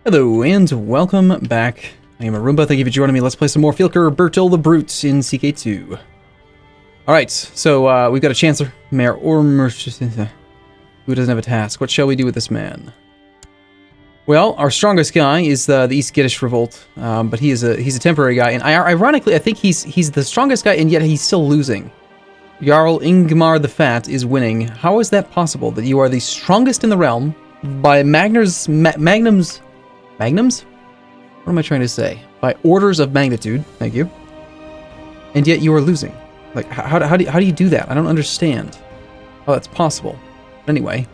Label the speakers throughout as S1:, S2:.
S1: Hello and welcome back. I am Arumba. Thank you for joining me. Let's play some more Filker Bertil the Brute in CK2. Alright, so we've got a Chancellor, Mayor Ormer, who doesn't have a task. What shall we do with this man? Well, our strongest guy is the East Gittish Revolt, but he's a temporary guy, and ironically, I think he's the strongest guy, and yet he's still losing. Jarl Ingmar the Fat is winning. How is that possible, that you are the strongest in the realm by magnums? What am I trying to say? By orders of magnitude, thank you. And yet you are losing. Like, how do you do that? I don't understand how that's possible. Anyway,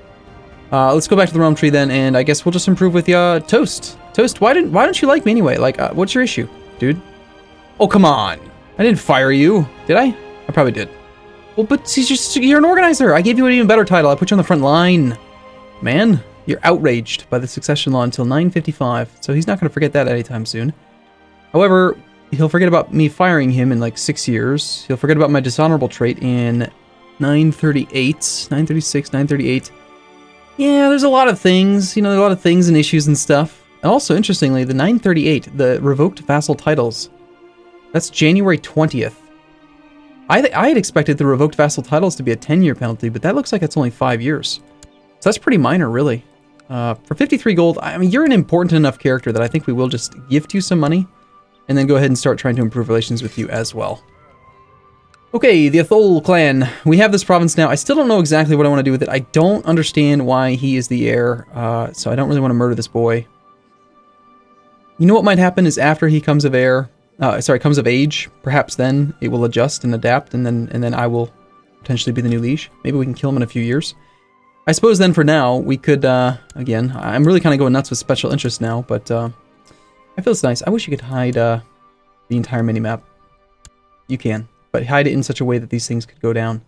S1: let's go back to the realm tree then, and I guess we'll just improve with Toast. Toast, why don't you like me anyway? Like, what's your issue, dude? Oh, come on. I didn't fire you, did I? I probably did. Well, but you're an organizer. I gave you an even better title. I put you on the front line. Man, you're outraged by the succession law until 955, so he's not going to forget that anytime soon. However, he'll forget about me firing him in like 6 years. He'll forget about my dishonorable trait in 938, 936, 938. Yeah, there's a lot of things, a lot of things and issues and stuff. And also, interestingly, the 938, the revoked vassal titles, that's January 20th. I had expected the revoked vassal titles to be a 10-year penalty, but that looks like it's only 5 years. So that's pretty minor, really. For 53 gold, I mean, you're an important enough character that I think we will just gift you some money, and then go ahead and start trying to improve relations with you as well. Okay, the Athol clan. We have this province now. I still don't know exactly what I want to do with it. I don't understand why he is the heir, so I don't really want to murder this boy. You know what might happen is after he comes of comes of age, perhaps then it will adjust and adapt, and then I will potentially be the new liege. Maybe we can kill him in a few years. I suppose then for now, we could, again, I'm really kind of going nuts with special interest now, but I feel it's nice. I wish you could hide the entire minimap. You can, but hide it in such a way that these things could go down,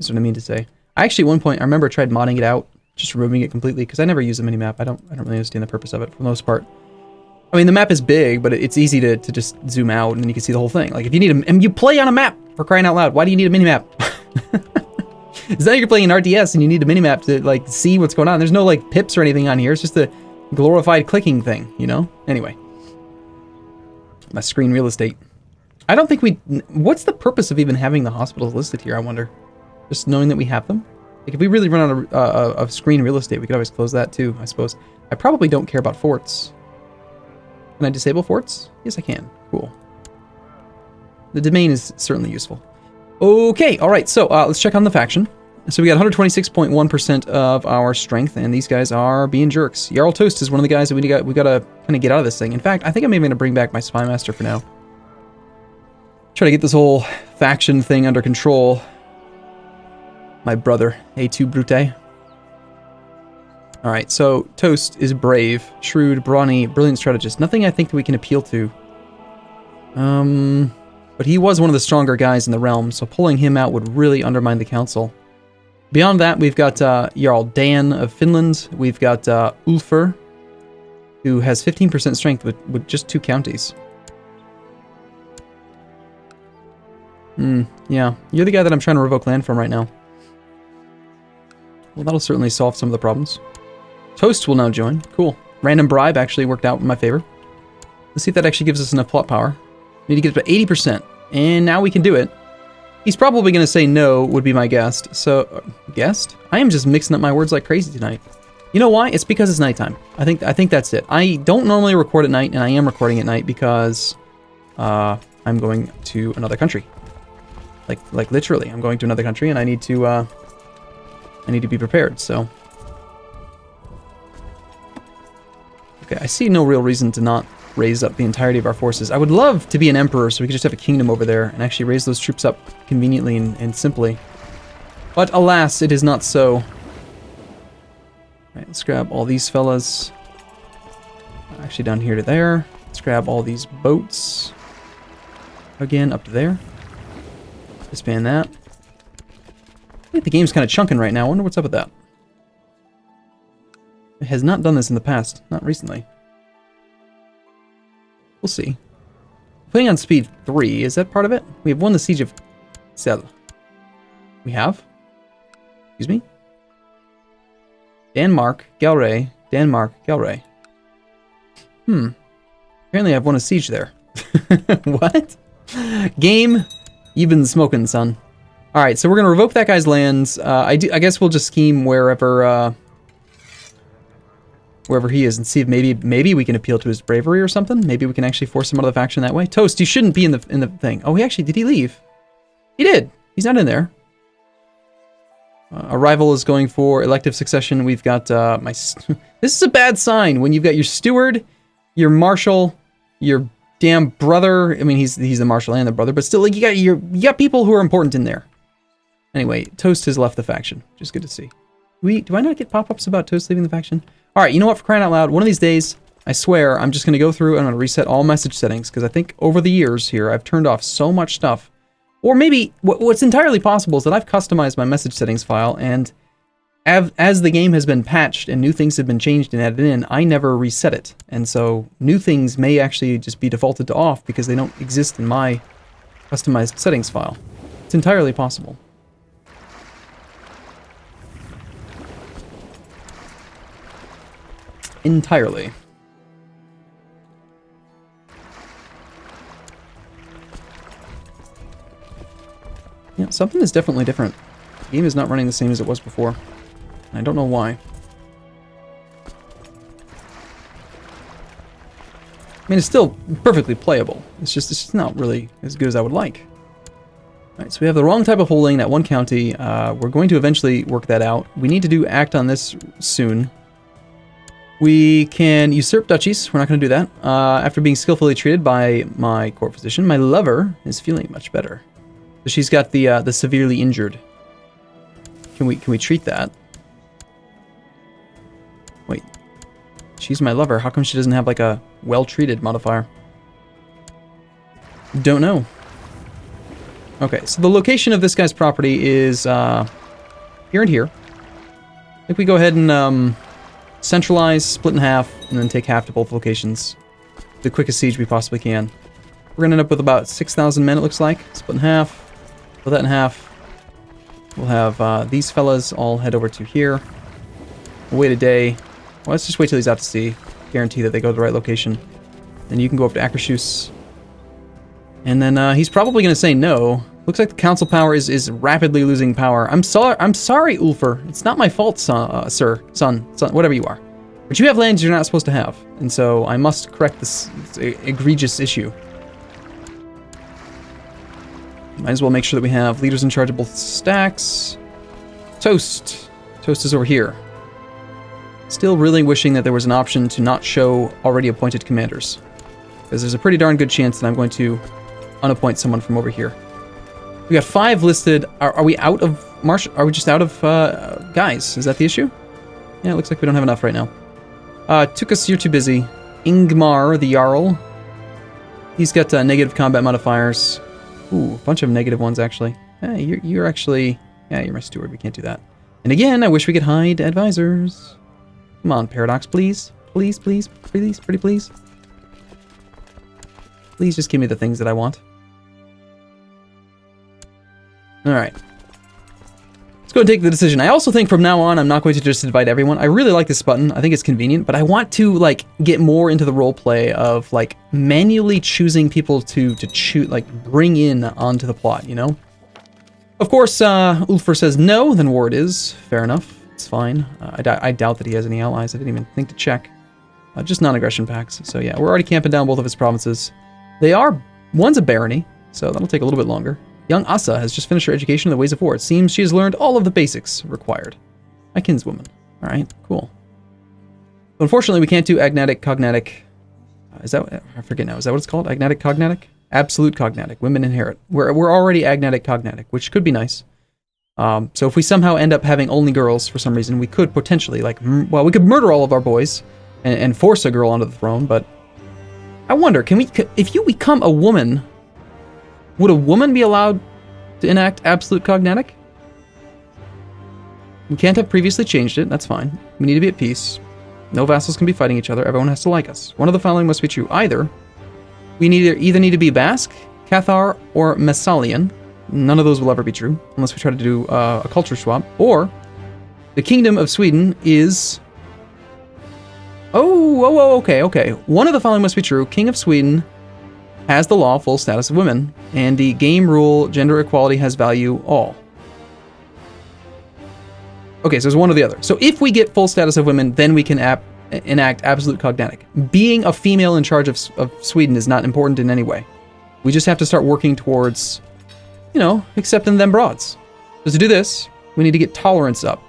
S1: is what I mean to say. I actually, at one point, I remember I tried modding it out, just removing it completely, because I never use the minimap. I don't really understand the purpose of it, for the most part. I mean, the map is big, but it's easy to just zoom out, and then you can see the whole thing. Like, if you need and you play on a map, for crying out loud, why do you need a minimap? It's not like you're playing an RTS and you need a minimap to, like, see what's going on. There's no, like, pips or anything on here. It's just a glorified clicking thing, Anyway. My screen real estate. I don't think what's the purpose of even having the hospitals listed here, I wonder? Just knowing that we have them? Like, if we really run out of screen real estate, we could always close that too, I suppose. I probably don't care about forts. Can I disable forts? Yes, I can. Cool. The domain is certainly useful. Okay, alright, so let's check on the faction. So we got 126.1% of our strength, and these guys are being jerks. Jarl Toast is one of the guys that we gotta kind of get out of this thing. In fact, I think I'm even gonna bring back my Spy Master for now. Try to get this whole faction thing under control. My brother, A2 Brute. Alright, so Toast is brave, shrewd, brawny, brilliant strategist. Nothing I think that we can appeal to. But he was one of the stronger guys in the realm, so pulling him out would really undermine the council. Beyond that, we've got Jarl Dan of Finland. We've got Ulfr, who has 15% strength with just 2 counties. Yeah, you're the guy that I'm trying to revoke land from right now. Well, that'll certainly solve some of the problems. Toast will now join. Cool. Random bribe actually worked out in my favor. Let's see if that actually gives us enough plot power. We need to get up to 80%, and now we can do it. He's probably going to say no, would be my guess. So, guessed? I am just mixing up my words like crazy tonight. You know why? It's because it's nighttime. I think that's it. I don't normally record at night, and I am recording at night because I'm going to another country. Like literally, I'm going to another country, and I need to be prepared. So, okay, I see no real reason to not raise up the entirety of our forces. I would love to be an emperor so we could just have a kingdom over there and actually raise those troops up conveniently and simply. But alas, it is not so. Alright, let's grab all these fellas. Actually down here to there. Let's grab all these boats. Again, up to there. Disband that. I think the game's kind of chunking right now. I wonder what's up with that. It has not done this in the past. Not recently. We'll see. Putting on speed 3, is that part of it? We have won the siege of Celle. We have? Excuse me? Denmark, Galray, Denmark, Galray. Apparently I've won a siege there. What? Game, you've been smoking, son. Alright, so we're gonna revoke that guy's lands. I guess we'll just scheme wherever he is and see if maybe we can appeal to his bravery or something. Maybe we can actually force him out of the faction that way. Toast, you shouldn't be in the thing. Oh, did he leave? He did. He's not in there. A rival is going for elective succession. We've got this is a bad sign when you've got your steward, your marshal, your damn brother. I mean, he's the marshal and the brother, but still, like, you got people who are important in there. Anyway, Toast has left the faction, which is good to see. Do I not get pop-ups about Toast leaving the faction? All right, you know what? For crying out loud, one of these days, I swear, I'm just going to go through and I'm going to reset all message settings, because I think over the years here, I've turned off so much stuff. Or maybe what's entirely possible is that I've customized my message settings file, and as the game has been patched and new things have been changed and added in, I never reset it. And so new things may actually just be defaulted to off because they don't exist in my customized settings file. It's entirely possible. Entirely. Yeah, something is definitely different. The game is not running the same as it was before. And I don't know why. I mean, it's still perfectly playable. It's just not really as good as I would like. Alright, so we have the wrong type of holding, that one county. We're going to eventually work that out. We need to act on this soon. We can usurp duchies. We're not going to do that. After being skillfully treated by my court physician, my lover is feeling much better. So she's got the severely injured. Can we treat that? Wait. She's my lover. How come she doesn't have like a well-treated modifier? Don't know. Okay, so the location of this guy's property is here and here. I think we go ahead and centralize, split in half, and then take half to both locations. The quickest siege we possibly can. We're gonna end up with about 6,000 men, it looks like. Split in half. Split that in half. We'll have these fellas all head over to here. We'll wait a day. Well, let's just wait till he's out to sea. Guarantee that they go to the right location. Then you can go up to Akershus. And then he's probably going to say no. Looks like the council power is rapidly losing power. I'm sorry, Ulfr. It's not my fault, son, whatever you are. But you have lands you're not supposed to have. And so I must correct this egregious issue. Might as well make sure that we have leaders in charge of both stacks. Toast. Toast is over here. Still really wishing that there was an option to not show already appointed commanders. Because there's a pretty darn good chance that I'm going to unappoint someone from over here. We got 5 listed. Are we out of marsh? Are we just out of guys? Is that the issue? Yeah, it looks like we don't have enough right now. Tukas, you're too busy. Ingmar, the Jarl. He's got negative combat modifiers. Ooh, a bunch of negative ones, actually. Hey, you're actually... Yeah, you're my steward. We can't do that. And again, I wish we could hide advisors. Come on, Paradox, please. Please, please, please, pretty please. Please just give me the things that I want. Alright. Let's go and take the decision. I also think from now on, I'm not going to just invite everyone. I really like this button. I think it's convenient, but I want to, like, get more into the role play of, like, manually choosing people to choose, like, bring in onto the plot, you know? Of course, Ulfr says no, then war it is. Fair enough. It's fine. I doubt that he has any allies. I didn't even think to check. Just non-aggression pacts. So yeah, we're already camping down both of his provinces. One's a barony, so that'll take a little bit longer. Young Asa has just finished her education in the ways of war. It seems she has learned all of the basics required. My kinswoman. Alright, cool. But unfortunately, we can't do agnatic, cognatic. I forget now. Is that what it's called? Agnatic, cognatic? Absolute cognatic. Women inherit. We're already agnatic, cognatic, which could be nice. So if we somehow end up having only girls for some reason, we could potentially, like, we could murder all of our boys and force a girl onto the throne, but I wonder, if you become a woman, would a woman be allowed to enact absolute cognatic? We can't have previously changed it, that's fine. We need to be at peace. No vassals can be fighting each other, everyone has to like us. One of the following must be true. Either we either need to be Basque, Cathar, or Messalian. None of those will ever be true, unless we try to do a culture swap. Or, the Kingdom of Sweden is Okay. One of the following must be true. King of Sweden has the law full status of women, and the game rule gender equality has value all. Okay, so it's one or the other. So if we get full status of women, then we can enact absolute cognatic. Being a female in charge of Sweden is not important in any way. We just have to start working towards, you know, accepting them broads. So to do this, we need to get tolerance up.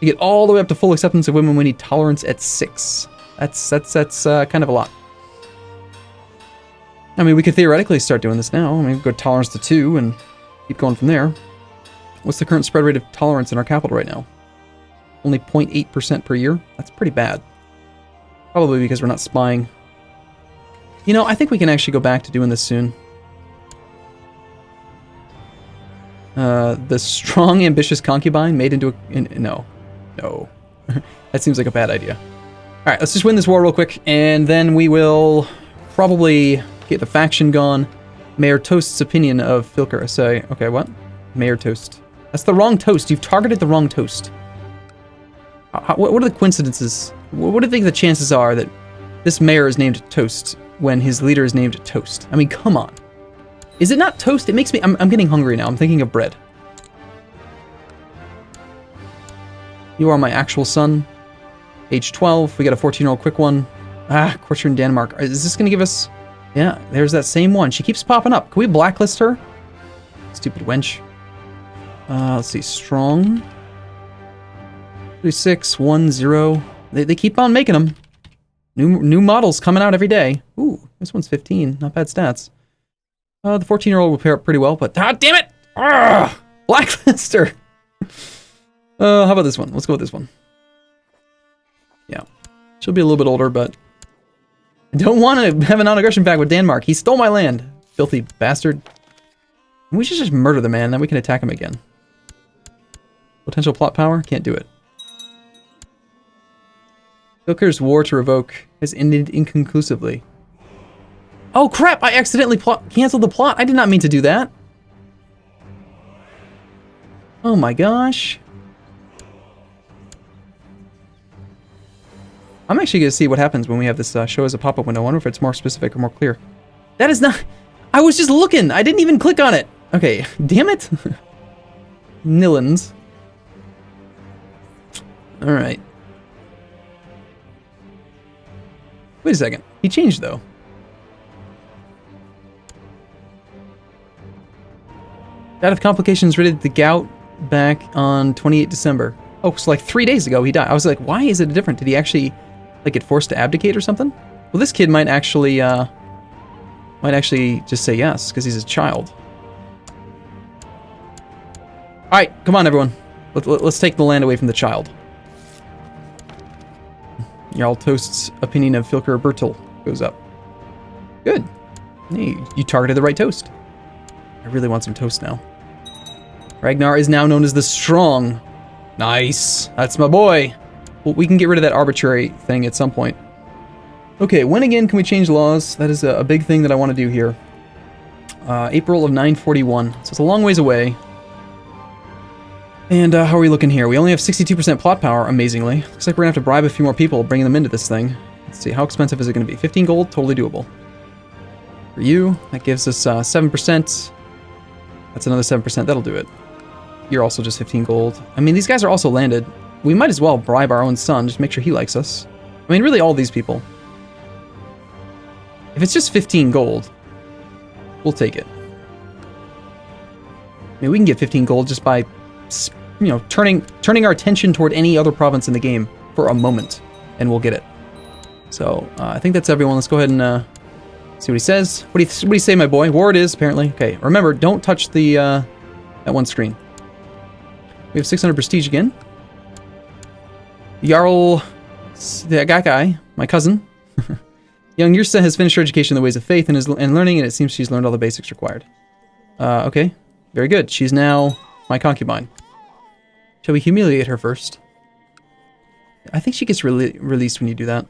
S1: To get all the way up to full acceptance of women, we need tolerance at 6. That's kind of a lot. I mean, we could theoretically start doing this now. I mean, go tolerance to 2 and keep going from there. What's the current spread rate of tolerance in our capital right now? Only 0.8% per year? That's pretty bad. Probably because we're not spying. You know, I think we can actually go back to doing this soon. The strong, ambitious concubine made into a... No. That seems like a bad idea. Alright, let's just win this war real quick, and then we will probably get the faction gone. Mayor Toast's opinion of Filker. Say, okay, what? Mayor Toast. That's the wrong toast. You've targeted the wrong toast. What are the coincidences? What do you think the chances are that this mayor is named Toast when his leader is named Toast? I mean, come on. Is it not toast? It makes me... I'm getting hungry now. I'm thinking of bread. You are my actual son. Age 12. We got a 14-year-old quick one. Courtier in Denmark. Is this going to give us... Yeah, there's that same one. She keeps popping up. Can we blacklist her? Stupid wench. Let's see. Strong. 36, 10. They keep on making them. New models coming out every day. Ooh, this one's 15. Not bad stats. The 14-year-old will pair up pretty well, but... damn it! Blacklister! How about this one? Let's go with this one. Yeah. She'll be a little bit older, but... I don't want to have a non-aggression pact with Denmark. He stole my land. Filthy bastard. We should just murder the man, then we can attack him again. Potential plot power? Can't do it. Filker's war to revoke has ended inconclusively. Oh crap! I accidentally canceled the plot. I did not mean to do that. Oh my gosh. I'm actually going to see what happens when we have this show as a pop-up window. I wonder if it's more specific or more clear. That is not... I was just looking! I didn't even click on it! Okay, damn it! Nillens. Alright. Wait a second. He changed, though. Died of complications related to the gout back on 28 December. Oh, so like 3 days ago he died. I was like, why is it different? Did he actually, like, get forced to abdicate or something? Well, this kid might actually just say yes, because he's a child. Alright, come on, everyone. Let's take the land away from the child. Jarl Toast's opinion of Filker Bertil goes up. Good. Hey, you targeted the right toast. I really want some toast now. Ragnar is now known as the Strong. Nice. That's my boy. Well, we can get rid of that arbitrary thing at some point. Okay, when again can we change laws? That is a big thing that I want to do here. April of 941. So it's a long ways away. And how are we looking here? We only have 62% plot power, amazingly. Looks like we're going to have to bribe a few more people, bringing them into this thing. Let's see, how expensive is it going to be? 15 gold? Totally doable. For you, that gives us 7%. That's another 7%. That'll do it. You're also just 15 gold. I mean, these guys are also landed. We might as well bribe our own son, just make sure he likes us. I mean, really all these people. If it's just 15 gold, we'll take it. I mean, we can get 15 gold just by... you know, turning our attention toward any other province in the game for a moment, and we'll get it. So, I think that's everyone. Let's go ahead and see what he says. What do you say, my boy? War it is, apparently. Okay, remember, don't touch the that one screen. We have 600 prestige again. Jarl, that guy, my cousin. Young Yrsa has finished her education in the ways of faith and is learning, and it seems she's learned all the basics required. Okay, very good. She's now my concubine. Shall we humiliate her first? I think she gets released when you do that.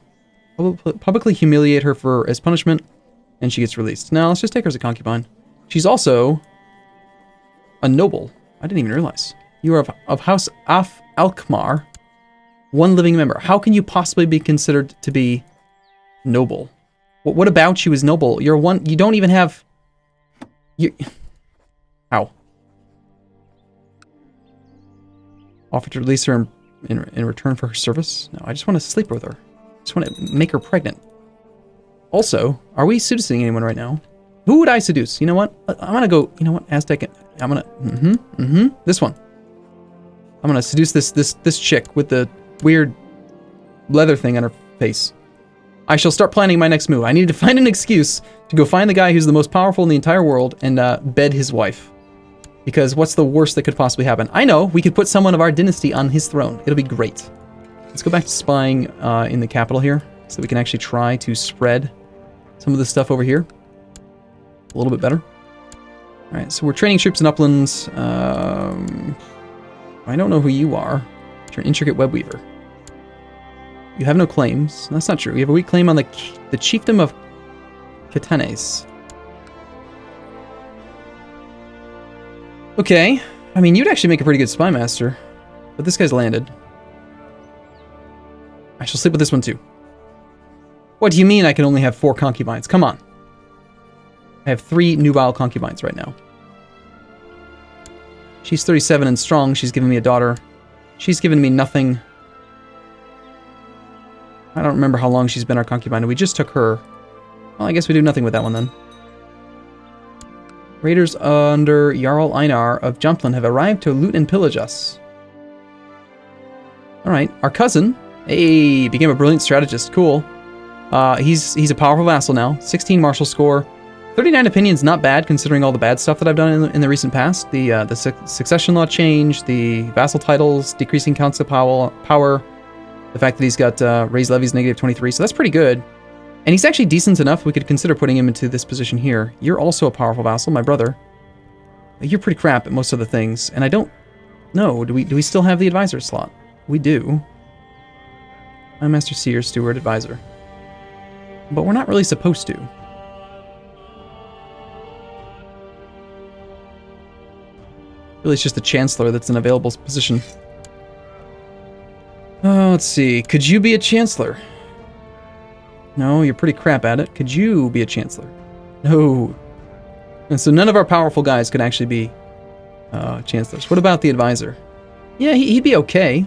S1: Publicly humiliate her as punishment, and she gets released. Now, let's just take her as a concubine. She's also a noble. I didn't even realize. You are of House Alkmaar. One living member. How can you possibly be considered to be noble? What about you is noble? You're one. You don't even have. You. How? Offer to release her in return for her service? No, I just want to sleep with her. I just want to make her pregnant. Also, are we seducing anyone right now? Who would I seduce? You know what? I'm gonna go. You know what? Aztec. I'm gonna. This one. I'm gonna seduce this chick with the weird leather thing on her face. I shall start planning my next move. I need to find an excuse to go find the guy who's the most powerful in the entire world and bed his wife. Because what's the worst that could possibly happen? I know, we could put someone of our dynasty on his throne. It'll be great. Let's go back to spying in the capital here, so that we can actually try to spread some of this stuff over here a little bit better. Alright, so we're training troops in uplands. I don't know who you are. You're an intricate web weaver. You have no claims. That's not true. You have a weak claim on the chiefdom of Katanes. Okay. I mean, you'd actually make a pretty good spy master. But this guy's landed. I shall sleep with this one too. What do you mean I can only have 4 concubines? Come on. I have 3 nubile concubines right now. She's 37 and strong. She's given me a daughter. She's given me nothing. I don't remember how long she's been our concubine. We just took her. Well, I guess we do nothing with that one then. Raiders under Jarl Einar of Jumplin have arrived to loot and pillage us. Alright, our cousin, hey, became a brilliant strategist. Cool. He's a powerful vassal now. 16 martial score. 39 opinions, not bad considering all the bad stuff that I've done in the recent past. The succession law change, the vassal titles, decreasing counts of power, the fact that he's got raised levies -23, so that's pretty good. And he's actually decent enough, we could consider putting him into this position here. You're also a powerful vassal, my brother. You're pretty crap at most of the things, and I don't know, do we still have the advisor slot? We do. I'm Master Seer, Steward, Advisor. But we're not really supposed to. Really, it's just the Chancellor that's an available position. Let's see. Could you be a Chancellor? No, you're pretty crap at it. Could you be a Chancellor? No. And so none of our powerful guys could actually be Chancellors. What about the Advisor? Yeah, he'd be okay.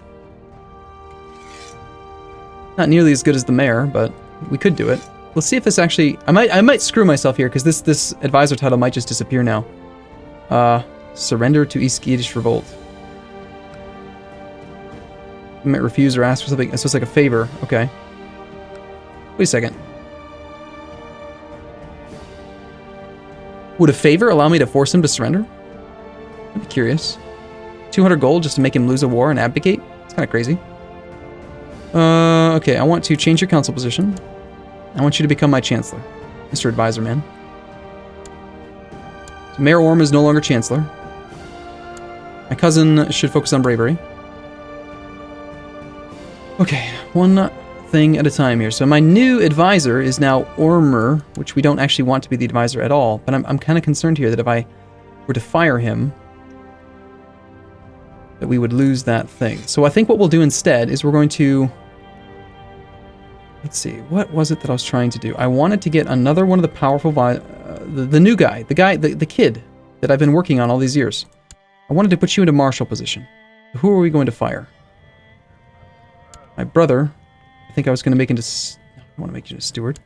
S1: Not nearly as good as the Mayor, but we could do it. Let's see if this actually... I might screw myself here, because this Advisor title might just disappear now. Surrender to East Yiddish Revolt. You might refuse or ask for something. So it's like a favor. Okay. Wait a second. Would a favor allow me to force him to surrender? I'd be curious. 200 gold just to make him lose a war and abdicate? It's kind of crazy. Okay, I want to change your council position. I want you to become my Chancellor. Mr. Advisor, man. So Mayor Orm is no longer Chancellor. My cousin should focus on bravery. Okay, one thing at a time here. So my new advisor is now Ormer, which we don't actually want to be the advisor at all, but I'm kind of concerned here that if I were to fire him, that we would lose that thing. So I think what we'll do instead is we're going to... Let's see, what was it that I was trying to do? I wanted to get another one of the powerful... the new guy, the kid that I've been working on all these years. I wanted to put you into marshal position. Who are we going to fire? My brother, I think I was going to make into... I want to make you a steward.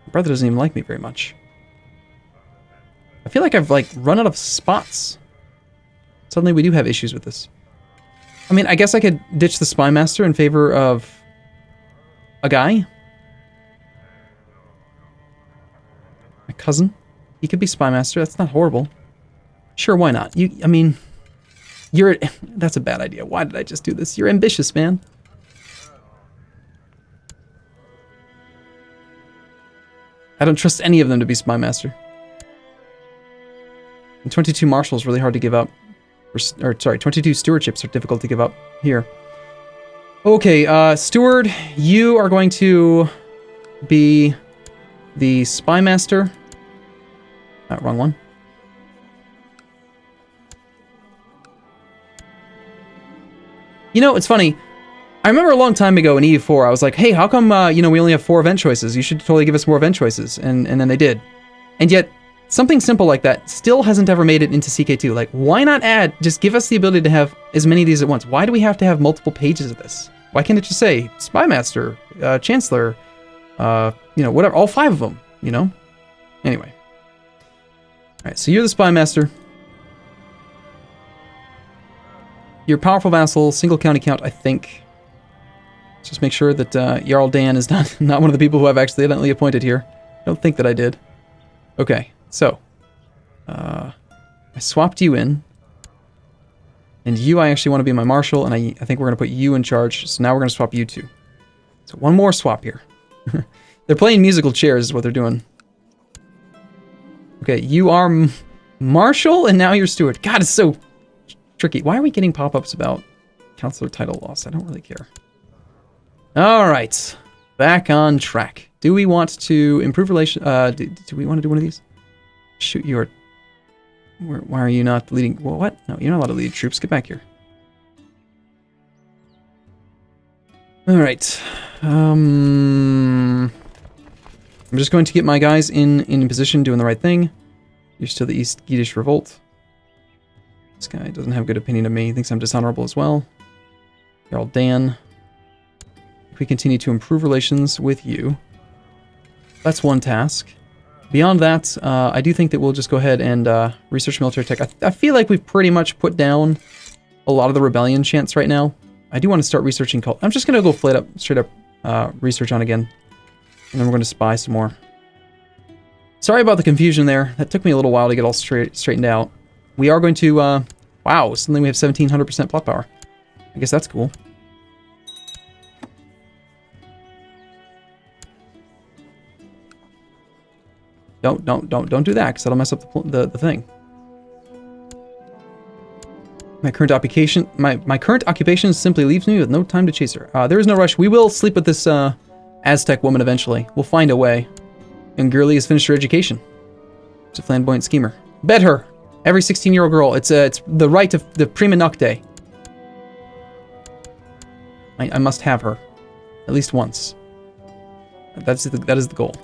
S1: My brother doesn't even like me very much. I feel like I've, run out of spots. Suddenly we do have issues with this. I mean, I guess I could ditch the spy master in favor of a guy. My cousin. He could be spy master. That's not horrible. Sure, why not? That's a bad idea. Why did I just do this? You're ambitious, man. I don't trust any of them to be spy master. And 22 marshals really hard to give up. Or sorry, 22 stewardships are difficult to give up here. Okay, steward, you are going to be the spy master. Wrong one. You know, it's funny. I remember a long time ago in EU4, I was like, hey, how come, we only have 4 event choices? You should totally give us more event choices. And then they did. And yet, something simple like that still hasn't ever made it into CK2. Like, why not just give us the ability to have as many of these at once? Why do we have to have multiple pages of this? Why can't it just say Spymaster, Chancellor, whatever, all 5 of them, Anyway. Alright, so you're the Spymaster. You're powerful vassal, single county count, I think. Let's just make sure that Jarl Dan is not one of the people who I've accidentally appointed here. I don't think that I did. Okay, so. I swapped you in. And you, I actually want to be my marshal, and I think we're going to put you in charge. So now we're going to swap you two. So one more swap here. They're playing musical chairs is what they're doing. Okay, you are marshal, and now you're steward. God, it's so tricky. Why are we getting pop-ups about counselor title loss? I don't really care. All right, back on track. Do we want to improve relation? Do we want to do one of these? Shoot, you're. Why are you not leading? Well, what? No, you're not allowed to lead troops. Get back here. All right. I'm just going to get my guys in position, doing the right thing. You're still the East Geatish Revolt. This guy doesn't have a good opinion of me. He thinks I'm dishonorable as well. Jarl Dan. If we continue to improve relations with you, that's one task. Beyond that, I do think that we'll just go ahead and research military tech. I feel like we've pretty much put down a lot of the rebellion chants right now. I do want to start researching cult. I'm just going to go straight up research on again. And then we're going to spy some more. Sorry about the confusion there. That took me a little while to get all straightened out. We are going to, wow, suddenly we have 1700% plot power. I guess that's cool. Don't do that, because that'll mess up the thing. My current occupation simply leaves me with no time to chase her. There is no rush. We will sleep with this Aztec woman eventually. We'll find a way. And Girly has finished her education. She's a flamboyant schemer. Bet her! Every 16-year-old girl. It's the right of the prima nocte. I must have her. At least once. That is the goal.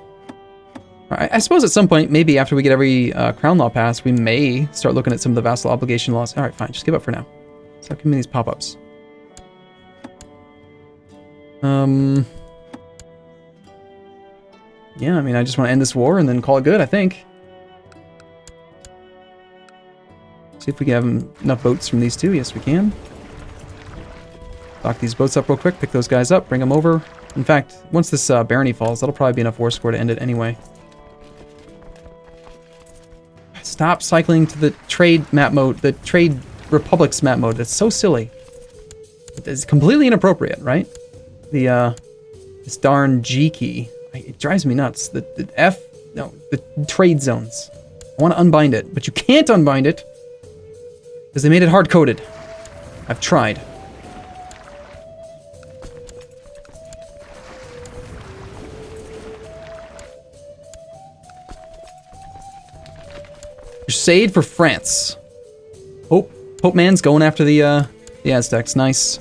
S1: I suppose at some point, maybe after we get every crown law passed, we may start looking at some of the vassal obligation laws. Alright, fine. Just give up for now. Stop giving me these pop-ups. Yeah, I mean, I just want to end this war and then call it good, I think. See if we can have enough boats from these two. Yes, we can. Dock these boats up real quick, pick those guys up, bring them over. In fact, once this barony falls, that'll probably be enough war score to end it anyway. Stop cycling to the trade map mode, the trade republics map mode. That's so silly. It's completely inappropriate, right? This darn G key. It drives me nuts. The trade zones. I want to unbind it, but you can't unbind it because they made it hard-coded. I've tried. Crusade for France. Pope Man's going after the Aztecs. Nice.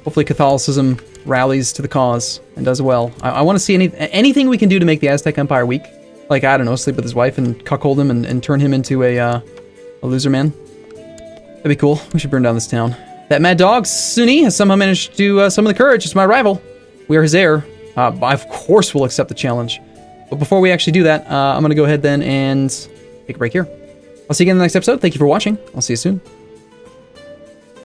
S1: Hopefully Catholicism rallies to the cause and does well. I want to see anything we can do to make the Aztec Empire weak. Like, I don't know, sleep with his wife and cuckold him and turn him into a loser man. That'd be cool. We should burn down this town. That mad dog, Sunni, has somehow managed to summon the courage. It's my rival. We are his heir. I, of course, will accept the challenge. But before we actually do that, I'm going to go ahead then and take a break here. I'll see you again in the next episode. Thank you for watching. I'll see you soon.